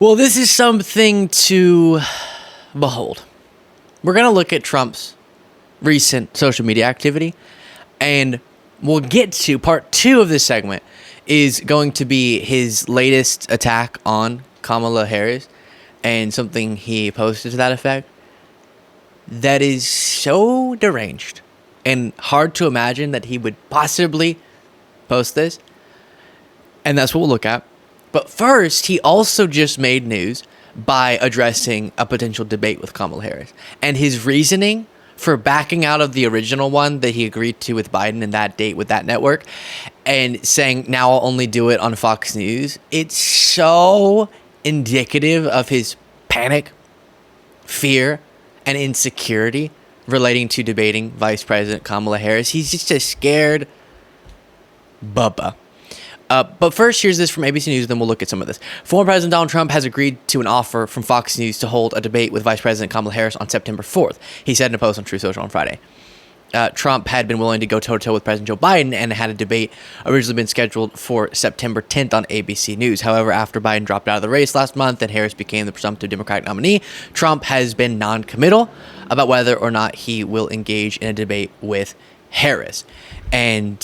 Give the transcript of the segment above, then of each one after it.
Well, this is something to behold. We're going to look at Trump's recent social media activity, and we'll get to part two of this segment is going to be his latest attack on Kamala Harris and something he posted to that effect that is so deranged and hard to imagine that he would possibly post this. And that's what we'll look at. But first, he also just made news by addressing a potential debate with Kamala Harris. And his reasoning for backing out of the original one that he agreed to with Biden and that date with that network and saying, now I'll only do it on Fox News. It's so indicative of his panic, fear, and insecurity relating to debating Vice President Kamala Harris. He's just a scared bubba. But first, here's this from ABC News, then we'll look at some of this. Former President Donald Trump has agreed to an offer from Fox News to hold a debate with Vice President Kamala Harris on September 4th. He said in a post on Truth Social on Friday. Trump had been willing to go toe-to-toe with President Joe Biden and had a debate originally been scheduled for September 10th on ABC News. However, after Biden dropped out of the race last month and Harris became the presumptive Democratic nominee, Trump has been non-committal about whether or not he will engage in a debate with Harris. And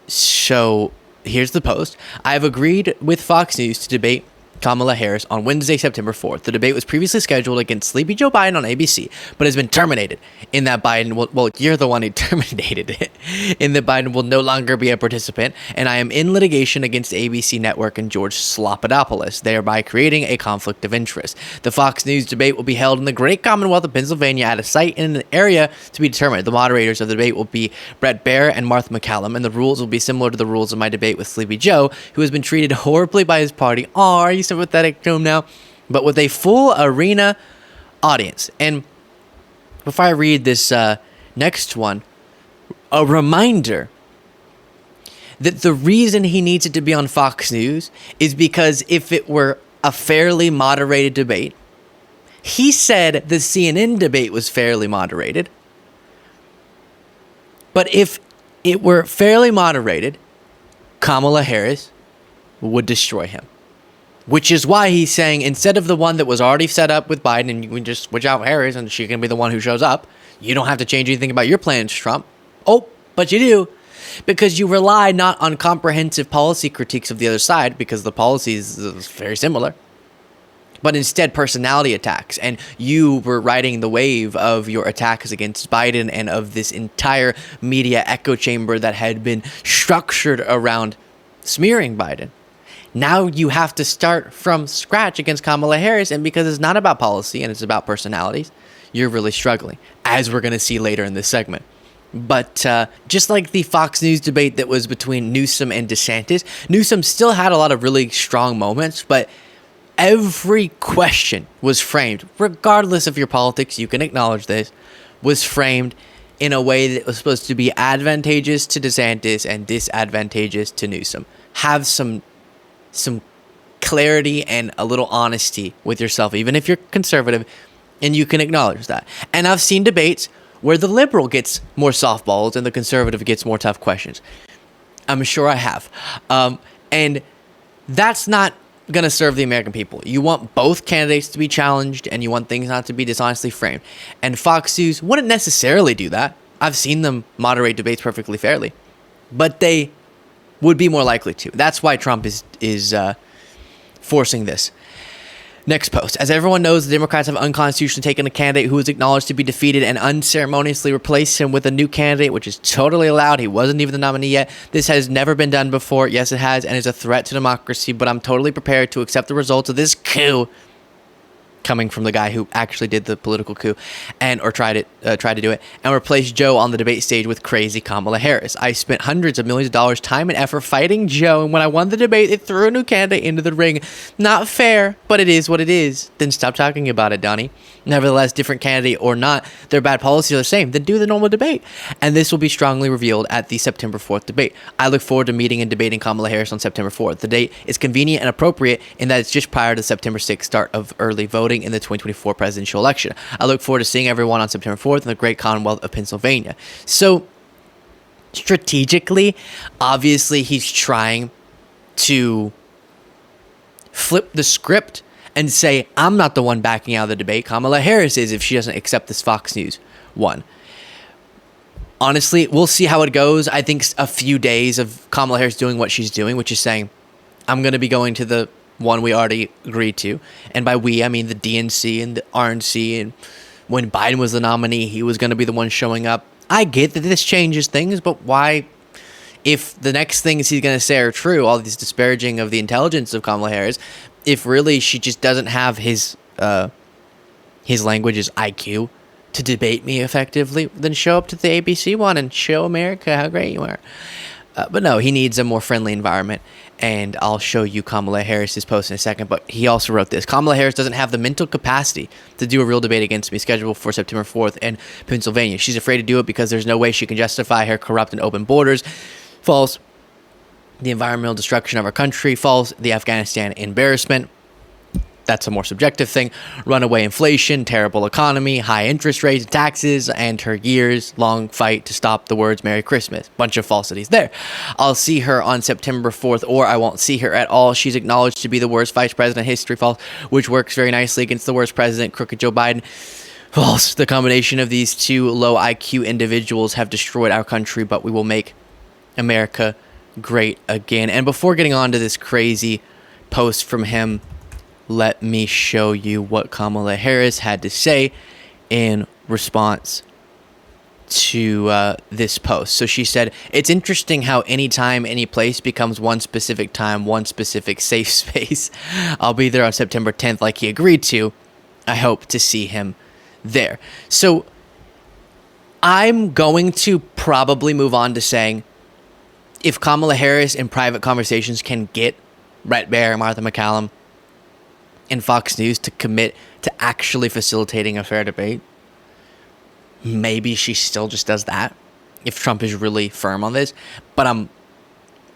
so here's the post. I have agreed with Fox News to debate Kamala Harris on Wednesday, September 4th. The debate was previously scheduled against sleepy Joe Biden on ABC, but has been terminated in that Biden will, well, you're the one who terminated it, in that Biden will no longer be a participant, and I am in litigation against ABC Network and George Slopadopoulos, thereby creating a conflict of interest. The Fox News debate will be held in the great Commonwealth of Pennsylvania at a site in an area to be determined. The moderators of the debate will be Brett Baer and Martha McCallum, and the rules will be similar to the rules of my debate with Sleepy Joe, who has been treated horribly by his party. Aw, are you sympathetic to him now? But with a full arena audience. And before I read this next one, a reminder that the reason he needs it to be on Fox News is because if it were a fairly moderated debate, he said the CNN debate was fairly moderated. But if it were fairly moderated, Kamala Harris would destroy him. Which is why he's saying instead of the one that was already set up with Biden and you can just switch out Harris and she can be the one who shows up, you don't have to change anything about your plans, Trump. Oh, but you do. Because you rely not on comprehensive policy critiques of the other side, because the policy is very similar, but instead personality attacks. And you were riding the wave of your attacks against Biden and of this entire media echo chamber that had been structured around smearing Biden. Now you have to start from scratch against Kamala Harris, and because it's not about policy and it's about personalities, you're really struggling, as we're going to see later in this segment. But just like the Fox News debate that was between Newsom and DeSantis, Newsom still had a lot of really strong moments, but every question was framed, regardless of your politics, you can acknowledge this, was framed in a way that was supposed to be advantageous to DeSantis and disadvantageous to Newsom. Have some clarity and a little honesty with yourself, even if you're conservative, and you can acknowledge that. And I've seen debates where the liberal gets more softballs and the conservative gets more tough questions. I'm sure I have. And that's not going to serve the American people. You want both candidates to be challenged and you want things not to be dishonestly framed. And Fox News wouldn't necessarily do that. I've seen them moderate debates perfectly fairly, but they would be more likely to. That's why Trump is forcing this. Next post. As everyone knows, the Democrats have unconstitutionally taken a candidate who was acknowledged to be defeated and unceremoniously replaced him with a new candidate, which is totally allowed. He wasn't even the nominee yet. This has never been done before. Yes, it has, and is a threat to democracy, but I'm totally prepared to accept the results of this coup, coming from the guy who actually did the political coup or tried to do it, and replace Joe on the debate stage with crazy Kamala Harris. I spent hundreds of millions of dollars, time and effort fighting Joe, and when I won the debate, they threw a new candidate into the ring. Not fair, but it is what it is. Then stop talking about it, Donnie. Nevertheless, different candidate or not, their bad policies are the same. Then do the normal debate. And this will be strongly revealed at the September 4th debate. I look forward to meeting and debating Kamala Harris on September 4th. The date is convenient and appropriate in that it's just prior to the September 6th start of early voting in the 2024 presidential election. I look forward to seeing everyone on September 4th in the great Commonwealth of Pennsylvania. So, strategically, obviously, he's trying to flip the script and say, I'm not the one backing out of the debate. Kamala Harris is, if she doesn't accept this Fox News one. Honestly, we'll see how it goes. I think a few days of Kamala Harris doing what she's doing, which is saying, I'm going to be going to the one we already agreed to. And by we, I mean the DNC and the RNC. And when Biden was the nominee, he was going to be the one showing up. I get that this changes things, but why? If the next things he's going to say are true, all these disparaging of the intelligence of Kamala Harris, if really she just doesn't have his language's IQ to debate me effectively, then show up to the ABC one and show America how great you are. But no, he needs a more friendly environment, and I'll show you Kamala Harris's post in a second. But he also wrote this: Kamala Harris doesn't have the mental capacity to do a real debate against me, scheduled for September 4th in Pennsylvania. She's afraid to do it because there's no way she can justify her corrupt and open borders. False. The environmental destruction of our country. False. The Afghanistan embarrassment. That's a more subjective thing. Runaway inflation, terrible economy, high interest rates, taxes, and her years-long fight to stop the words Merry Christmas. Bunch of falsities there. I'll see her on September 4th, or I won't see her at all. She's acknowledged to be the worst vice president in history. False. Which works very nicely against the worst president, crooked Joe Biden. False. The combination of these two low IQ individuals have destroyed our country, but we will make America great again. And before getting on to this crazy post from him, let me show you what Kamala Harris had to say in response to this post. So she said, it's interesting how any time, any place becomes one specific time, one specific safe space. I'll be there on September 10th like he agreed to. I hope to see him there. So I'm going to probably move on to saying, if Kamala Harris in private conversations can get Bret Baier, Martha MacCallum, and Fox News to commit to actually facilitating a fair debate, maybe she still just does that if Trump is really firm on this. But I'm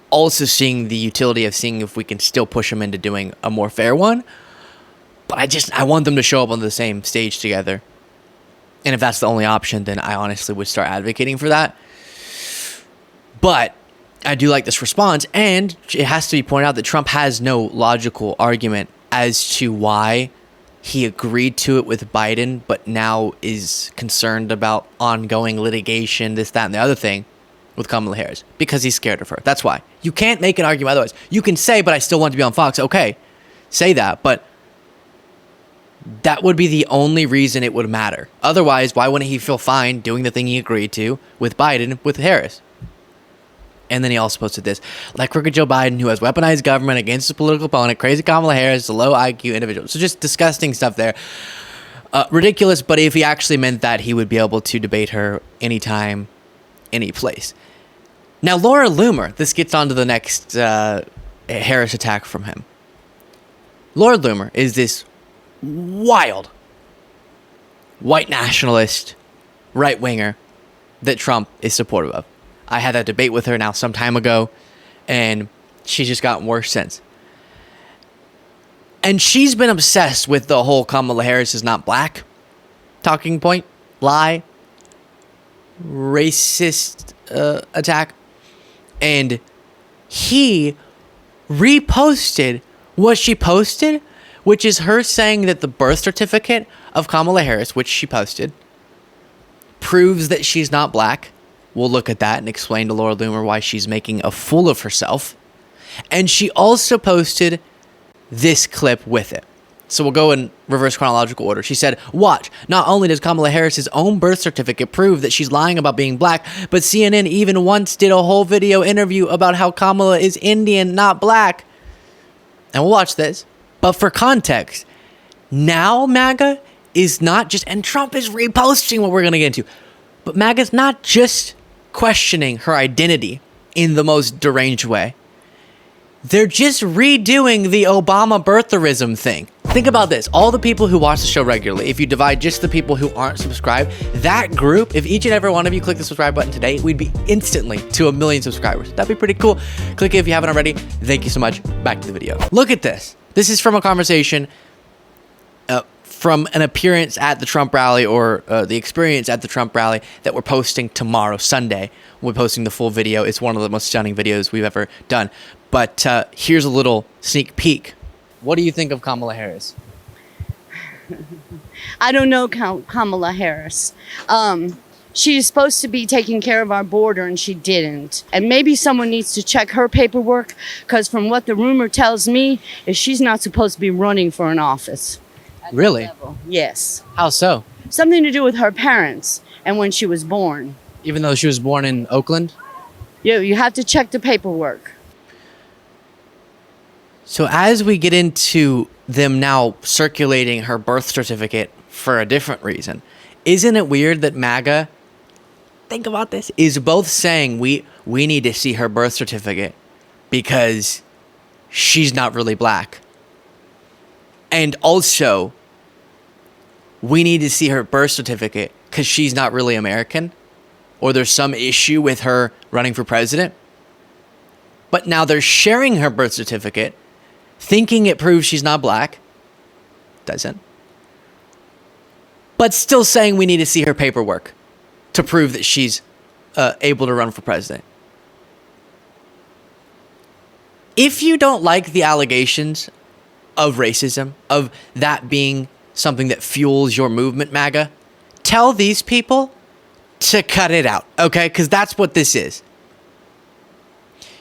also seeing the utility of seeing if we can still push him into doing a more fair one. But I want them to show up on the same stage together. And if that's the only option, then I honestly would start advocating for that. But I do like this response, and it has to be pointed out that Trump has no logical argument as to why he agreed to it with Biden, but now is concerned about ongoing litigation, this, that, and the other thing with Kamala Harris, because he's scared of her. That's why. You can't make an argument otherwise. You can say, but I still want to be on Fox. Okay, say that, but that would be the only reason it would matter. Otherwise, why wouldn't he feel fine doing the thing he agreed to with Biden, with Harris? And then he also posted this: like crooked Joe Biden, who has weaponized government against his political opponent, crazy Kamala Harris, a low IQ individual. So just disgusting stuff there. Ridiculous, but if he actually meant that, he would be able to debate her anytime, any place. Now, Laura Loomer, this gets on to the next Harris attack from him. Laura Loomer is this wild white nationalist right-winger that Trump is supportive of. I had that debate with her now some time ago, and she's just gotten worse since. And she's been obsessed with the whole Kamala Harris is not black talking point, lie, racist attack. And he reposted what she posted, which is her saying that the birth certificate of Kamala Harris, which she posted, proves that she's not black. We'll look at that and explain to Laura Loomer why she's making a fool of herself. And she also posted this clip with it. So we'll go in reverse chronological order. She said, watch, not only does Kamala Harris's own birth certificate prove that she's lying about being black, but CNN even once did a whole video interview about how Kamala is Indian, not black. And we'll watch this. But for context, now MAGA is not just, and Trump is reposting what we're going to get into, but MAGA's not just questioning her identity in the most deranged way. They're just redoing the Obama birtherism thing. Think about this. All the people who watch the show regularly, if you divide just the people who aren't subscribed, that group, if each and every one of you click the subscribe button today, we'd be instantly to 1 million subscribers. That'd be pretty cool. Click it if you haven't already. Thank you so much. Back to the video. Look at this. This is from a conversation from an appearance at the Trump rally, or the experience at the Trump rally that we're posting tomorrow, Sunday. We're posting the full video. It's one of the most stunning videos we've ever done. But here's a little sneak peek What do you think of Kamala Harris? I don't know Kamala Harris. She's supposed to be taking care of our border, and she didn't. And maybe someone needs to check her paperwork, because from what the rumor tells me, is she's not supposed to be running for an office. Really? Yes. How so? Something to do with her parents and when she was born. Even though she was born in Oakland? Yeah, you have to check the paperwork. So as we get into them now circulating her birth certificate for a different reason, isn't it weird that MAGA, think about this, is both saying we need to see her birth certificate because she's not really black, and also we need to see her birth certificate because she's not really American, or there's some issue with her running for president? But now they're sharing her birth certificate, thinking it proves she's not black. Doesn't. But still saying we need to see her paperwork to prove that she's able to run for president. If you don't like the allegations of racism, of that being something that fuels your movement, MAGA, tell these people to cut it out, okay? Because that's what this is.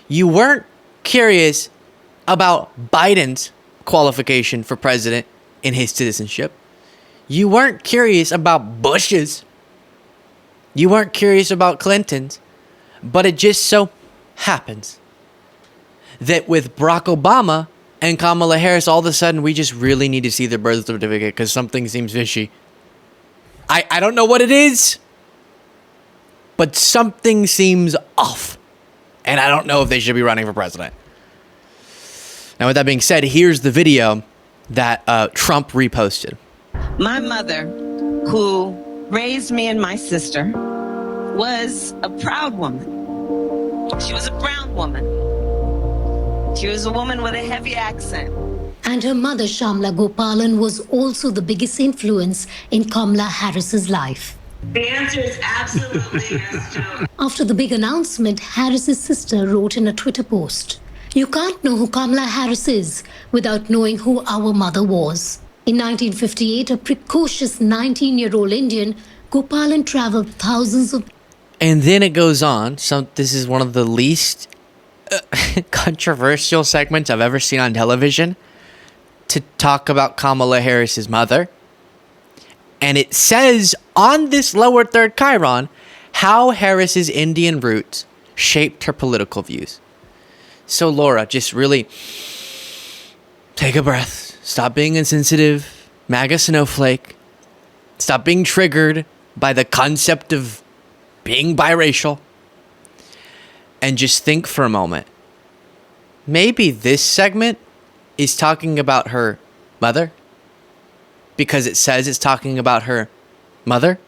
You weren't curious about Biden's qualification for president in his citizenship. You weren't curious about Bush's. You weren't curious about Clinton's. But it just so happens that with Barack Obama and Kamala Harris, all of a sudden we just really need to see their birth certificate because something seems fishy. I don't know what it is, but something seems off. And I don't know if they should be running for president. Now, with that being said, here's the video that Trump reposted. My mother, who raised me and my sister, was a proud woman. She was a brown woman. She was a woman with a heavy accent. And her mother, Shamla Gopalan, was also the biggest influence in Kamala Harris's life. The answer is absolutely yes, Joe. After the big announcement, Harris's sister wrote in a Twitter post, "You can't know who Kamala Harris is without knowing who our mother was." In 1958, a precocious 19-year-old Indian, Gopalan traveled thousands of... And then it goes on. So this is one of the least controversial segments I've ever seen on television to talk about Kamala Harris's mother. And it says on this lower third chyron how Harris's Indian roots shaped her political views. So Laura, just really take a breath. Stop being insensitive, MAGA snowflake. Stop being triggered by the concept of being biracial. And just think for a moment. Maybe this segment is talking about her mother because it says it's talking about her mother.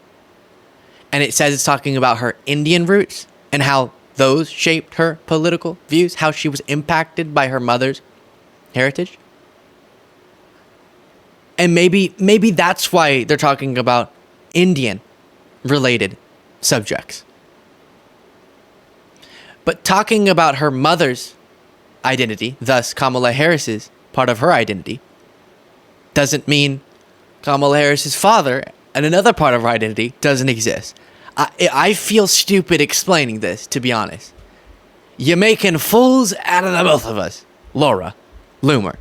And it says it's talking about her Indian roots and how those shaped her political views, how she was impacted by her mother's heritage. And maybe that's why they're talking about Indian-related subjects. But talking about her mother's identity, thus Kamala Harris's part of her identity, doesn't mean Kamala Harris's father and another part of her identity doesn't exist. I feel stupid explaining this, to be honest. You're making fools out of the both of us, Laura Loomer.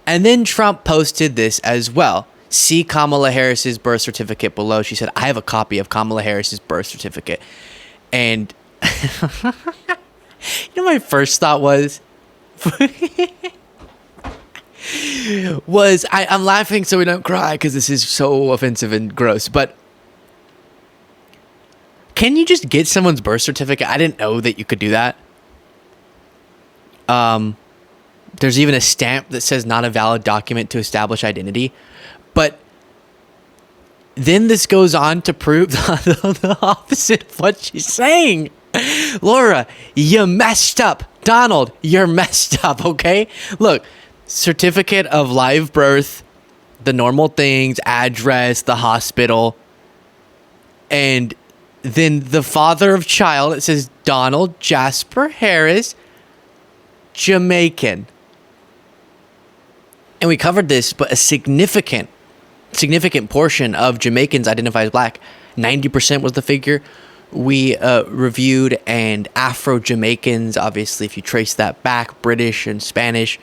And then Trump posted this as well. See Kamala Harris's birth certificate below. She said, I have a copy of Kamala Harris's birth certificate. And you know, my first thought was, I'm laughing so we don't cry because this is so offensive and gross. But can you just get someone's birth certificate? I didn't know that you could do that. There's even a stamp that says not a valid document to establish identity. But then this goes on to prove the opposite of what she's saying. Laura, you messed up. Donald, you're messed up, okay? Look, certificate of live birth, the normal things, address, the hospital, and then the father of child, it says Donald Jasper Harris, Jamaican. And we covered this, but a significant portion of Jamaicans identify as black. 90% was the figure we reviewed, and Afro-Jamaicans, obviously, if you trace that back, British and Spanish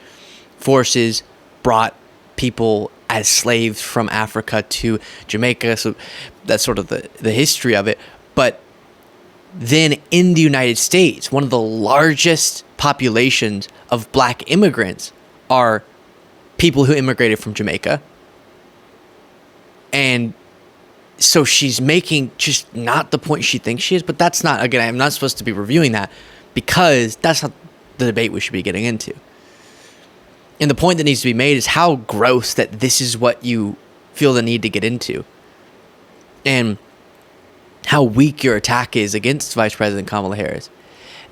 forces brought people as slaves from Africa to Jamaica, so that's sort of the history of it. But then in the United States, one of the largest populations of black immigrants are people who immigrated from Jamaica. And so she's making just not the point she thinks she is, but that's not, again, I'm not supposed to be reviewing that because that's not the debate we should be getting into. And the point that needs to be made is how gross that this is what you feel the need to get into. And how weak your attack is against Vice President Kamala Harris.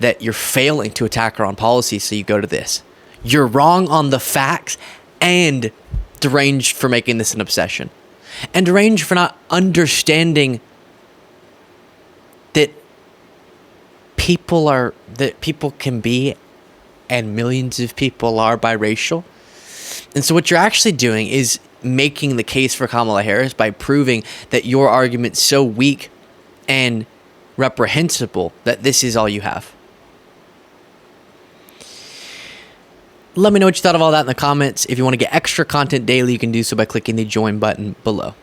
That you're failing to attack her on policy, so you go to this. You're wrong on the facts and deranged for making this an obsession. And deranged for not understanding that people can be, and millions of people are, biracial. And so what you're actually doing is making the case for Kamala Harris by proving that your argument's so weak and reprehensible that this is all you have. Let me know what you thought of all that in the comments. If you want to get extra content daily, you can do so by clicking the join button below.